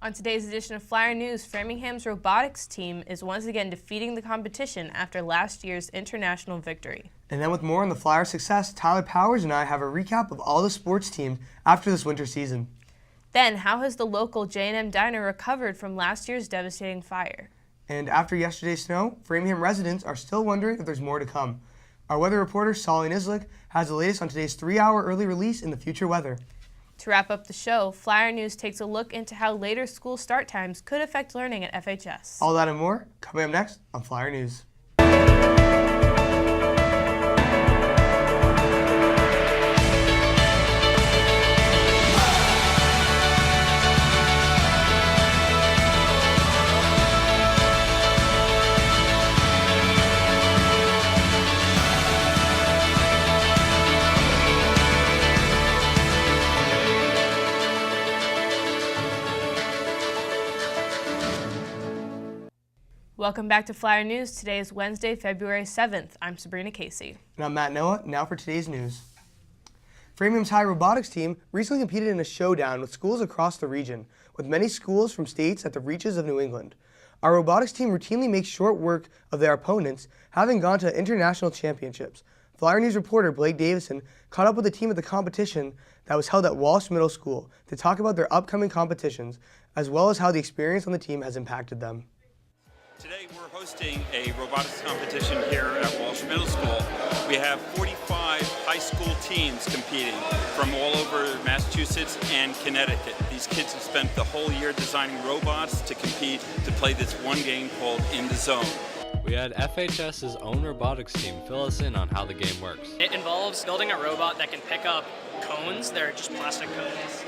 On today's edition of Flyer News, Framingham's robotics team is once again defeating the competition after last year's international victory. And then with more on the Flyer success, Tyler Powers and I have a recap of all the sports teams after this winter season. Then, how has the local JNM Diner recovered from last year's devastating fire? And after yesterday's snow, Framingham residents are still wondering if there's more to come. Our weather reporter, Solly Nislik, has the latest on today's 3-hour early release in the future weather. To wrap up the show, Flyer News takes a look into how later school start times could affect learning at FHS. All that and more coming up next on Flyer News. Welcome back to Flyer News. Today is Wednesday, February 7th. I'm Sabrina Casey. And I'm Matt Noah. Now for today's news. Framingham's High Robotics team recently competed in a showdown with schools across the region, with many schools from states at the reaches of New England. Our robotics team routinely makes short work of their opponents, having gone to international championships. Flyer News reporter Blake Davison caught up with the team at the competition that was held at Walsh Middle School to talk about their upcoming competitions, as well as how the experience on the team has impacted them. Today we're hosting a robotics competition here at Walsh Middle School. We have 45 high school teams competing from all over Massachusetts and Connecticut. These kids have spent the whole year designing robots to compete to play this one game called In the Zone. We had FHS's own robotics team fill us in on how the game works. It involves building a robot that can pick up cones, they're just plastic cones,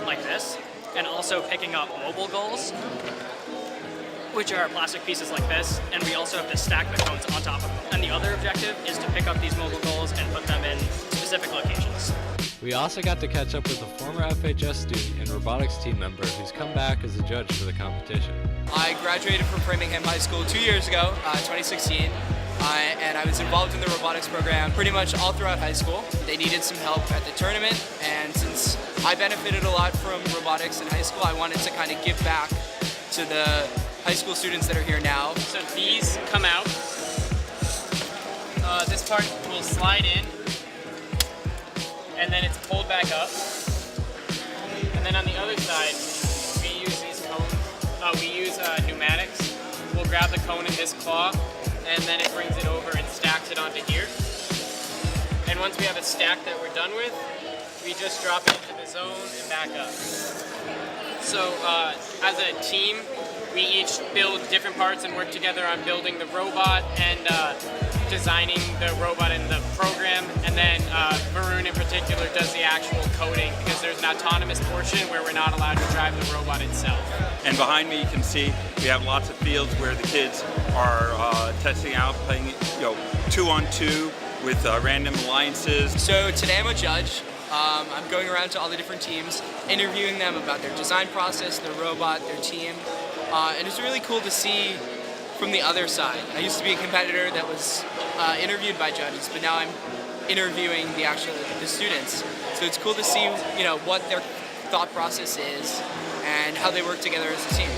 like this, and also picking up mobile goals, which are plastic pieces like this, and we also have to stack the cones on top of them. And the other objective is to pick up these mobile goals and put them in specific locations. We also got to catch up with a former FHS student and robotics team member who's come back as a judge for the competition. I graduated from Framingham High School 2 years ago, 2016, and I was involved in the robotics program pretty much all throughout high school. They needed some help at the tournament, and since I benefited a lot from robotics in high school, I wanted to kind of give back to the high school students that are here now. So these come out. This part will slide in, and then it's pulled back up. And then on the other side, we use these cones. We use pneumatics. We'll grab the cone in this claw, and then it brings it over and stacks it onto here. And once we have a stack that we're done with, we just drop it into the zone and back up. So as a team, we each build different parts and work together on building the robot and designing the robot in the program. And then Varun in particular does the actual coding, because there's an autonomous portion where we're not allowed to drive the robot itself. And behind me you can see we have lots of fields where the kids are testing out, playing 2-on-2 with random alliances. So today I'm a judge. I'm going around to all the different teams, interviewing them about their design process, their robot, their team. And it's really cool to see from the other side. I used to be a competitor that was interviewed by judges, but now I'm interviewing the students. So it's cool to see, what their thought process is and how they work together as a team.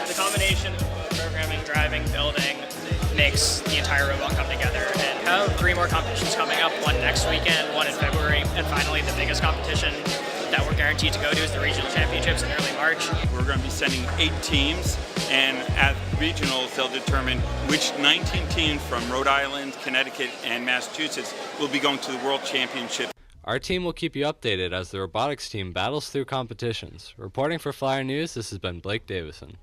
The combination of programming, driving, building makes the entire robot come together. And I have 3 more competitions coming up, one next weekend, one in February, and finally the biggest competition that we're guaranteed to go to is the regional championships in early March. We're going to be sending 8 teams, and at regionals they'll determine which 19 teams from Rhode Island, Connecticut, and Massachusetts will be going to the World Championship. Our team will keep you updated as the robotics team battles through competitions. Reporting for Flyer News, this has been Blake Davison.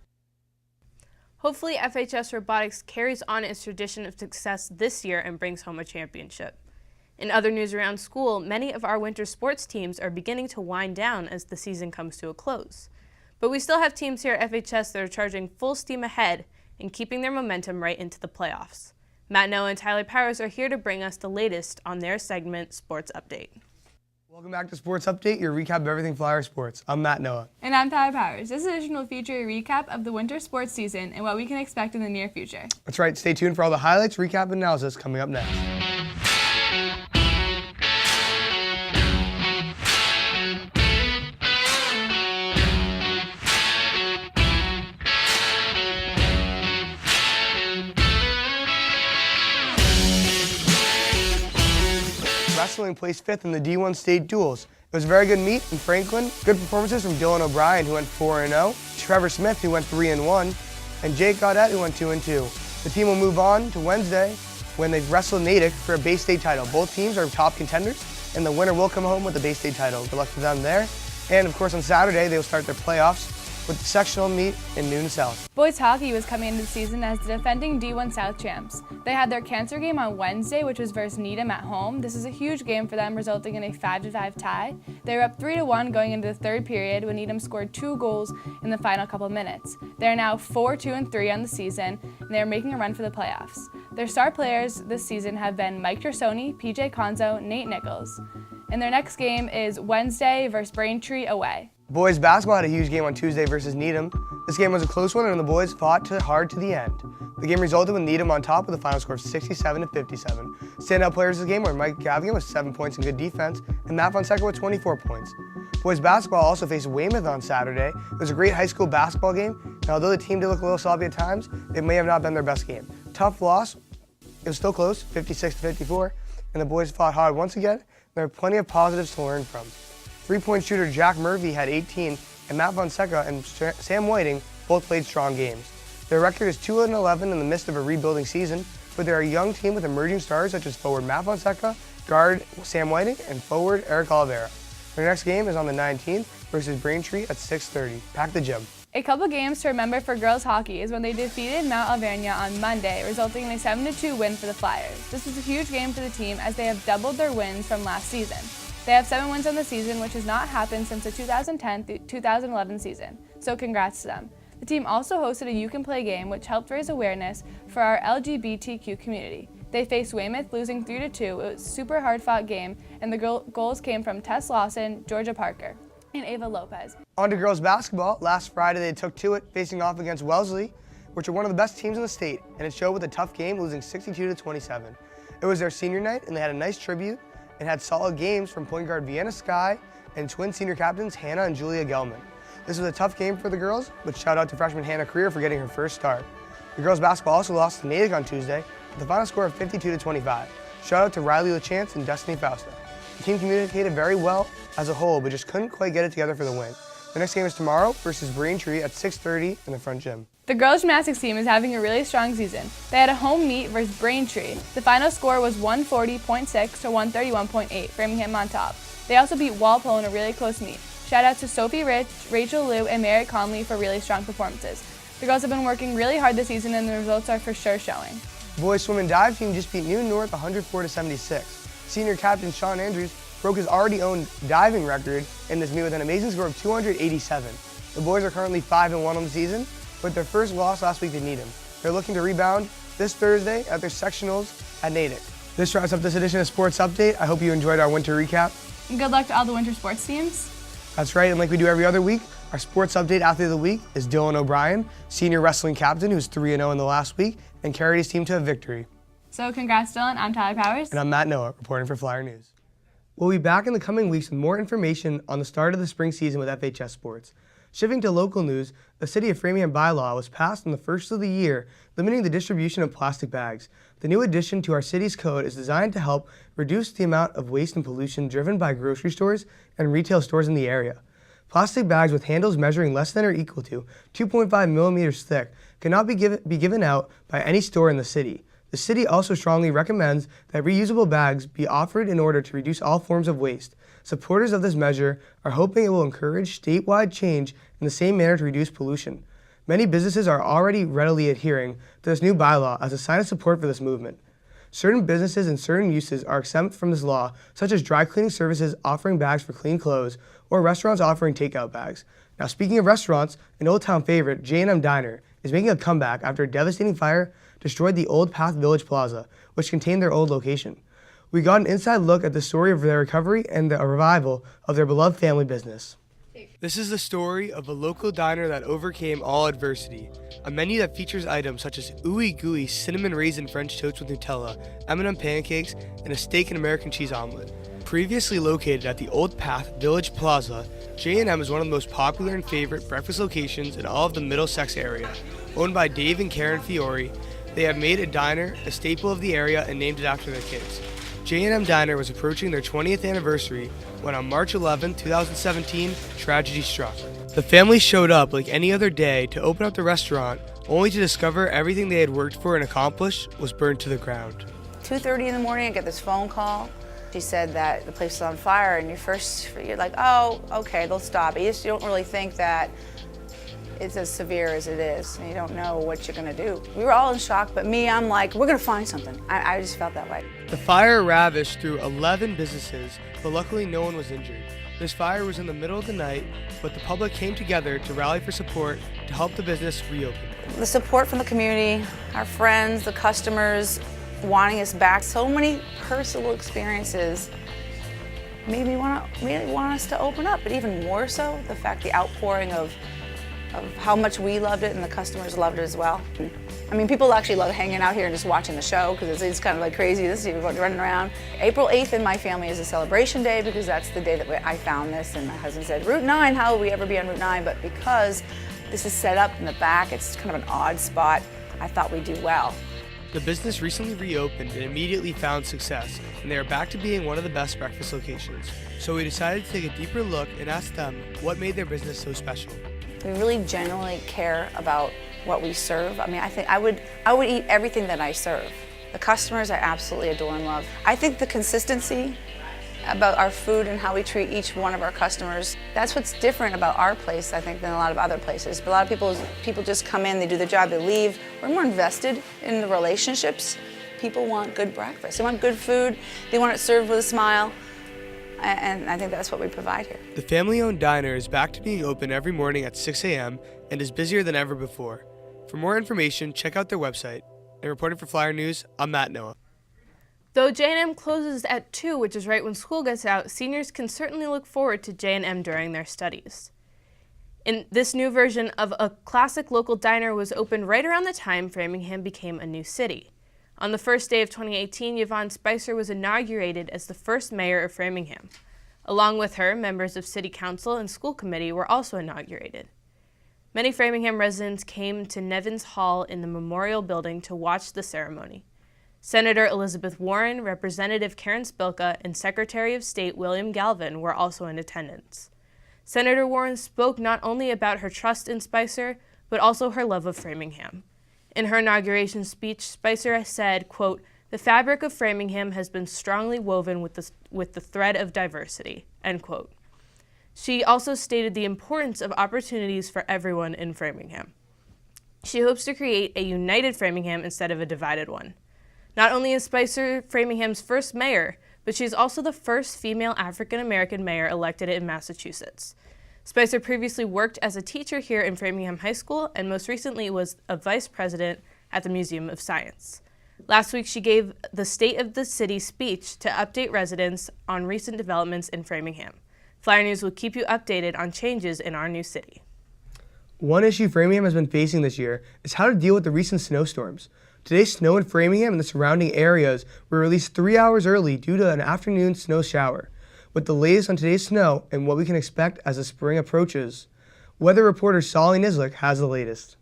Hopefully, FHS Robotics carries on its tradition of success this year and brings home a championship. In other news around school, many of our winter sports teams are beginning to wind down as the season comes to a close. But we still have teams here at FHS that are charging full steam ahead and keeping their momentum right into the playoffs. Matt Noah and Tyler Powers are here to bring us the latest on their segment, Sports Update. Welcome back to Sports Update, your recap of everything Flyer sports. I'm Matt Noah. And I'm Tyler Powers. This edition will feature a recap of the winter sports season and what we can expect in the near future. That's right. Stay tuned for all the highlights, recap, and analysis coming up next. wrestling placed 5th in the D1 state duels. It was a very good meet in Franklin. Good performances from Dylan O'Brien, who went 4-0, Trevor Smith, who went 3-1, and Jake Gaudette, who went 2-2. The team will move on to Wednesday when they wrestle Natick for a Bay State title. Both teams are top contenders, and the winner will come home with the Bay State title. Good luck to them there. And of course on Saturday, they will start their playoffs with the sectional meet in Newton South. Boys hockey was coming into the season as the defending D1 South champs. They had their cancer game on Wednesday, which was versus Needham at home. This is a huge game for them, resulting in a 5-5 tie. They were up 3-1 going into the third period when Needham scored 2 goals in the final couple minutes. They are now 4-2-3 on the season, and they are making a run for the playoffs. Their star players this season have been Mike Tersoni, PJ Conzo, Nate Nichols. And their next game is Wednesday versus Braintree away. Boys basketball had a huge game on Tuesday versus Needham. This game was a close one and the boys fought hard to the end. The game resulted with Needham on top with a final score of 67-57. Standout players this game were Mike Gavigan with 7 points and good defense, and Matt Fonseca with 24 points. Boys basketball also faced Weymouth on Saturday. It was a great high school basketball game, and although the team did look a little sloppy at times, it may have not been their best game. Tough loss, it was still close, 56-54, and the boys fought hard once again. There are plenty of positives to learn from. Three-point shooter Jack Murphy had 18, and Matt Fonseca and Sam Whiting both played strong games. Their record is 2-11 in the midst of a rebuilding season, but they're a young team with emerging stars such as forward Matt Fonseca, guard Sam Whiting, and forward Eric Oliveira. Their next game is on the 19th versus Braintree at 6:30. Pack the gym. A couple games to remember for girls hockey is when they defeated Mount Alvernia on Monday, resulting in a 7-2 win for the Flyers. This was a huge game for the team as they have doubled their wins from last season. They have 7 wins on the season, which has not happened since the 2010-2011 season, so congrats to them. The team also hosted a You Can Play game, which helped raise awareness for our LGBTQ community. They faced Weymouth, losing 3-2. It was a super hard-fought game, and the goals came from Tess Lawson, Georgia Parker, and Ava Lopez. On to girls basketball. Last Friday they took to it, facing off against Wellesley, which are one of the best teams in the state, and it showed with a tough game, losing 62-27. It was their senior night, and they had a nice tribute and had solid games from point guard Vienna Sky and twin senior captains Hannah and Julia Gelman. This was a tough game for the girls, but shout out to freshman Hannah Creer for getting her first start. The girls basketball also lost to Natick on Tuesday with a final score of 52-25. Shout out to Riley LaChance and Destiny Fausta. The team communicated very well as a whole, but just couldn't quite get it together for the win. The next game is tomorrow versus Braintree at 6:30 in the front gym. The girls' gymnastics team is having a really strong season. They had a home meet versus Braintree. The final score was 140.6 to 131.8, Framingham on top. They also beat Walpole in a really close meet. Shout out to Sophie Rich, Rachel Liu, and Merritt Conley for really strong performances. The girls have been working really hard this season and the results are for sure showing. The boys swim and dive team just beat Newton North 104-76. Senior captain Sean Andrews broke his already owned diving record in this meet with an amazing score of 287. The boys are currently 5-1 on the season, with their first loss last week to Needham. They're looking to rebound this Thursday at their sectionals at Natick. This wraps up this edition of Sports Update. I hope you enjoyed our winter recap. And good luck to all the winter sports teams. That's right, and like we do every other week, our Sports Update Athlete of the Week is Dylan O'Brien, senior wrestling captain who's 3-0 in the last week and carried his team to a victory. So congrats, Dylan. I'm Tyler Powers. And I'm Matt Noah, reporting for Flyer News. We'll be back in the coming weeks with more information on the start of the spring season with FHS sports. Shifting to local news, the City of Framingham bylaw was passed on the first of the year, limiting the distribution of plastic bags. The new addition to our city's code is designed to help reduce the amount of waste and pollution driven by grocery stores and retail stores in the area. Plastic bags with handles measuring less than or equal to 2.5 millimeters thick cannot be given out by any store in the city. The city also strongly recommends that reusable bags be offered in order to reduce all forms of waste. Supporters of this measure are hoping it will encourage statewide change in the same manner to reduce pollution. Many businesses are already readily adhering to this new bylaw as a sign of support for this movement. Certain businesses and certain uses are exempt from this law, such as dry cleaning services offering bags for clean clothes or restaurants offering takeout bags. Now, speaking of restaurants, an Old Town favorite, JNM Diner, is making a comeback after a devastating fire destroyed the Old Path Village Plaza, which contained their old location. We got an inside look at the story of their recovery and the revival of their beloved family business. This is the story of a local diner that overcame all adversity. A menu that features items such as ooey gooey cinnamon raisin French toast with Nutella, M&M pancakes, and a steak and American cheese omelet. Previously located at the Old Path Village Plaza, JNM is one of the most popular and favorite breakfast locations in all of the Middlesex area. Owned by Dave and Karen Fiore, they have made a diner a staple of the area and named it after their kids. JNM Diner was approaching their 20th anniversary when on March 11, 2017, tragedy struck. The family showed up like any other day to open up the restaurant, only to discover everything they had worked for and accomplished was burned to the ground. 2:30 in the morning, I get this phone call. She said that the place was on fire, and you're like, oh, okay, they'll stop it. You don't really think that it's as severe as it is, and you don't know what you're gonna do. We were all in shock, but me, I'm like, we're gonna find something. I just felt that way. The fire ravaged through 11 businesses, but luckily no one was injured. This fire was in the middle of the night, but the public came together to rally for support to help the business reopen. The support from the community, our friends, the customers, wanting us back. So many personal experiences made me really want us to open up, but even more so, the fact, the outpouring of how much we loved it and the customers loved it as well. I mean, people actually love hanging out here and just watching the show because it's kind of like crazy. This is running around. April 8th in my family is a celebration day because that's the day that I found this, and my husband said, Route 9, how will we ever be on Route 9? But because this is set up in the back, it's kind of an odd spot, I thought we'd do well. The business recently reopened and immediately found success, and they are back to being one of the best breakfast locations. So we decided to take a deeper look and ask them what made their business so special. We really genuinely care about what we serve. I mean, I think I would eat everything that I serve. The customers I absolutely adore and love. I think the consistency about our food and how we treat each one of our customers, that's what's different about our place, I think, than a lot of other places. But a lot of people just come in, they do their job, they leave. We're more invested in the relationships. People want good breakfast. They want good food. They want it served with a smile. And I think that's what we provide here. The family-owned diner is back to being open every morning at 6 a.m. and is busier than ever before. For more information, check out their website. And reporting for Flyer News, I'm Matt Noah. Though JNM closes at 2, which is right when school gets out, seniors can certainly look forward to JNM during their studies. In this new version of a classic local diner was opened right around the time Framingham became a new city. On the first day of 2018, Yvonne Spicer was inaugurated as the first mayor of Framingham. Along with her, members of City Council and School Committee were also inaugurated. Many Framingham residents came to Nevins Hall in the Memorial Building to watch the ceremony. Senator Elizabeth Warren, Representative Karen Spilka, and Secretary of State William Galvin were also in attendance. Senator Warren spoke not only about her trust in Spicer, but also her love of Framingham. In her inauguration speech, Spicer said, quote, "The fabric of Framingham has been strongly woven with the thread of diversity," end quote. She also stated the importance of opportunities for everyone in Framingham. She hopes to create a united Framingham instead of a divided one. Not only is Spicer Framingham's first mayor, but she is also the first female African-American mayor elected in Massachusetts. Spicer previously worked as a teacher here in Framingham High School and most recently was a vice president at the Museum of Science. Last week, she gave the State of the City speech to update residents on recent developments in Framingham. Flyer News will keep you updated on changes in our new city. One issue Framingham has been facing this year is how to deal with the recent snowstorms. Today's snow in Framingham and the surrounding areas were released 3 hours early due to an afternoon snow shower. With the latest on today's snow and what we can expect as the spring approaches, weather reporter Solly Nislik has the latest.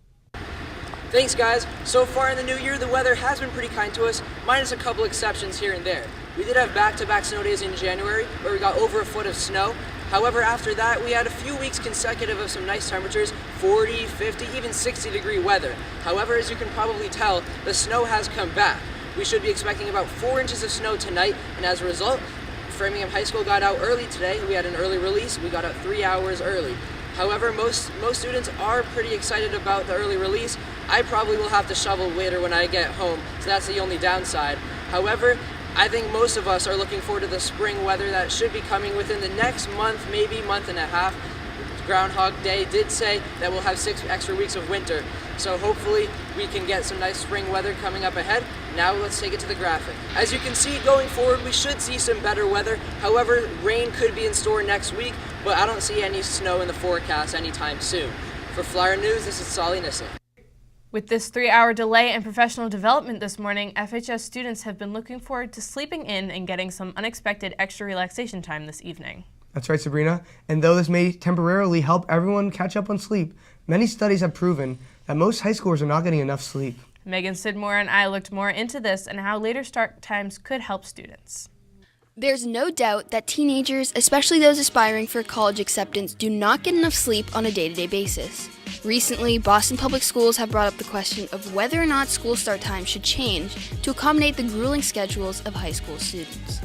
Thanks, guys. So far in the new year, the weather has been pretty kind to us, minus a couple exceptions here and there. We did have back-to-back snow days in January, where we got over a foot of snow. However, after that, we had a few weeks consecutive of some nice temperatures, 40, 50, even 60-degree weather. However, as you can probably tell, the snow has come back. We should be expecting about 4 inches of snow tonight, and as a result, Framingham High School got out early today. We had an early release. We got out 3 hours early. However, most students are pretty excited about the early release. I probably will have to shovel later when I get home, so that's the only downside. However, I think most of us are looking forward to the spring weather that should be coming within the next month, maybe month and a half. Groundhog Day did say that we'll have 6 extra weeks of winter. So hopefully we can get some nice spring weather coming up ahead. Now let's take it to the graphic. As you can see, going forward, we should see some better weather. However, rain could be in store next week, but I don't see any snow in the forecast anytime soon. For Flyer News, this is Solly Nislik. With this 3-hour delay in professional development this morning, FHS students have been looking forward to sleeping in and getting some unexpected extra relaxation time this evening. That's right, Sabrina. And though this may temporarily help everyone catch up on sleep, many studies have proven that most high schoolers are not getting enough sleep. Megan Sidmore and I looked more into this and how later start times could help students. There's no doubt that teenagers, especially those aspiring for college acceptance, do not get enough sleep on a day-to-day basis. Recently, Boston Public Schools have brought up the question of whether or not school start times should change to accommodate the grueling schedules of high school students.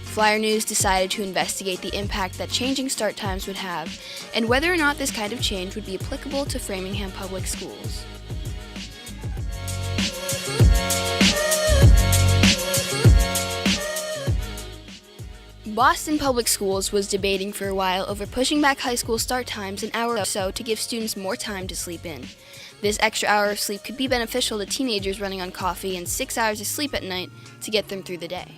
Flyer News decided to investigate the impact that changing start times would have and whether or not this kind of change would be applicable to Framingham Public Schools. Boston Public Schools was debating for a while over pushing back high school start times an hour or so to give students more time to sleep in. This extra hour of sleep could be beneficial to teenagers running on coffee and 6 hours of sleep at night to get them through the day.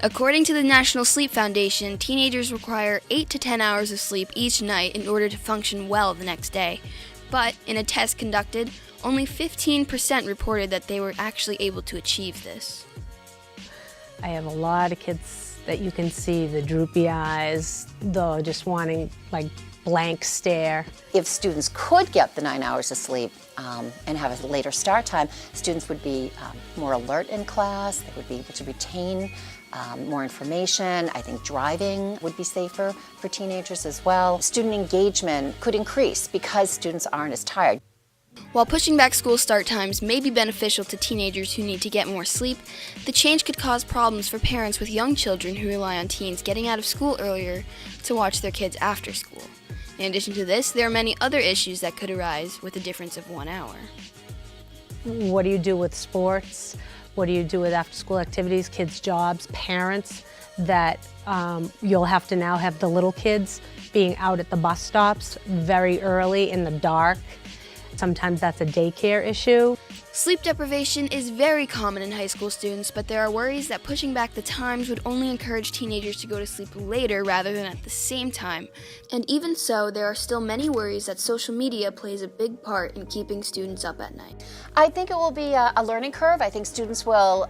According to the National Sleep Foundation, teenagers require 8 to 10 hours of sleep each night in order to function well the next day. But in a test conducted, only 15% reported that they were actually able to achieve this. I have a lot of kids that you can see the droopy eyes, the just wanting like blank stare. If students could get the 9 hours of sleep and have a later start time, students would be more alert in class, they would be able to retain more information. I think driving would be safer for teenagers as well. Student engagement could increase because students aren't as tired. While pushing back school start times may be beneficial to teenagers who need to get more sleep, the change could cause problems for parents with young children who rely on teens getting out of school earlier to watch their kids after school. In addition to this, there are many other issues that could arise with a difference of 1 hour. What do you do with sports? What do you do with after-school activities, kids' jobs, parents that you'll have to now have the little kids being out at the bus stops very early in the dark. Sometimes that's a daycare issue. Sleep deprivation is very common in high school students, but there are worries that pushing back the times would only encourage teenagers to go to sleep later rather than at the same time. And even so, there are still many worries that social media plays a big part in keeping students up at night. I think it will be a learning curve. I think students will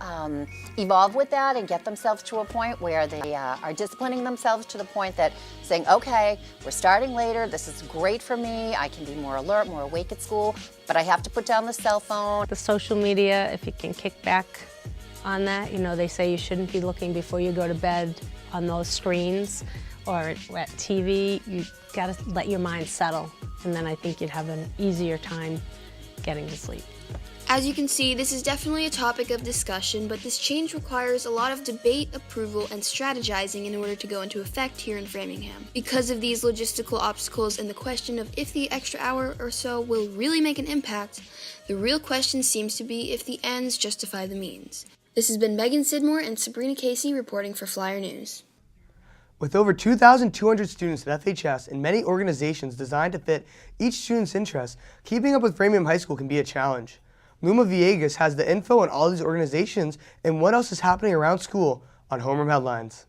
evolve with that and get themselves to a point where they are disciplining themselves to the point that saying, okay, we're starting later, this is great for me, I can be more alert, more awake at school, but I have to put down the cell phone. The social media, if you can kick back on that, you know, they say you shouldn't be looking before you go to bed on those screens or at TV. You gotta let your mind settle, and then I think you'd have an easier time getting to sleep. As you can see, this is definitely a topic of discussion, but this change requires a lot of debate, approval, and strategizing in order to go into effect here in Framingham. Because of these logistical obstacles and the question of if the extra hour or so will really make an impact, the real question seems to be if the ends justify the means. This has been Megan Sidmore and Sabrina Casey reporting for Flyer News. With over 2,200 students at FHS and many organizations designed to fit each student's interests, keeping up with Framingham High School can be a challenge. Luma Villegas has the info on all these organizations and what else is happening around school on Homeroom Headlines.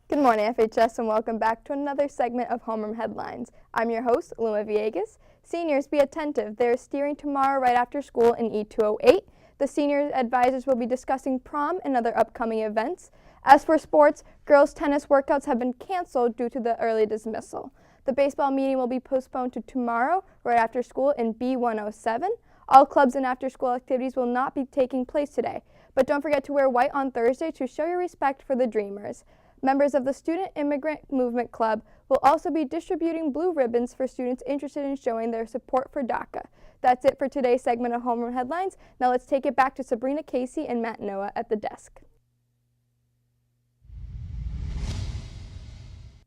Good morning, FHS, and welcome back to another segment of Homeroom Headlines. I'm your host, Luma Villegas. Seniors, be attentive. There is steering tomorrow right after school in E208. The senior advisors will be discussing prom and other upcoming events. As for sports, girls' tennis workouts have been canceled due to the early dismissal. The baseball meeting will be postponed to tomorrow right after school in B107. All clubs and after-school activities will not be taking place today. But don't forget to wear white on Thursday to show your respect for the Dreamers. Members of the Student Immigrant Movement Club will also be distributing blue ribbons for students interested in showing their support for DACA. That's it for today's segment of Homeroom Headlines. Now let's take it back to Sabrina Casey and Matt Noah at the desk.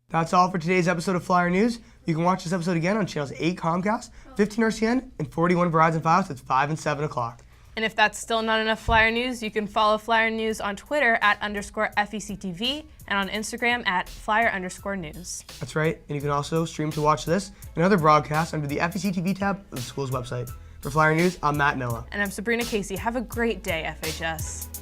That's all for today's episode of Flyer News. You can watch this episode again on channels 8 Comcast, 15 RCN, and 41 Verizon Fios at 5 and 7 o'clock. And if that's still not enough Flyer News, you can follow Flyer News on Twitter at @FECTV and on Instagram at Flyer_news. That's right, and you can also stream to watch this and other broadcasts under the FECTV tab of the school's website. For Flyer News, I'm Matt Noah. And I'm Sabrina Casey. Have a great day, FHS.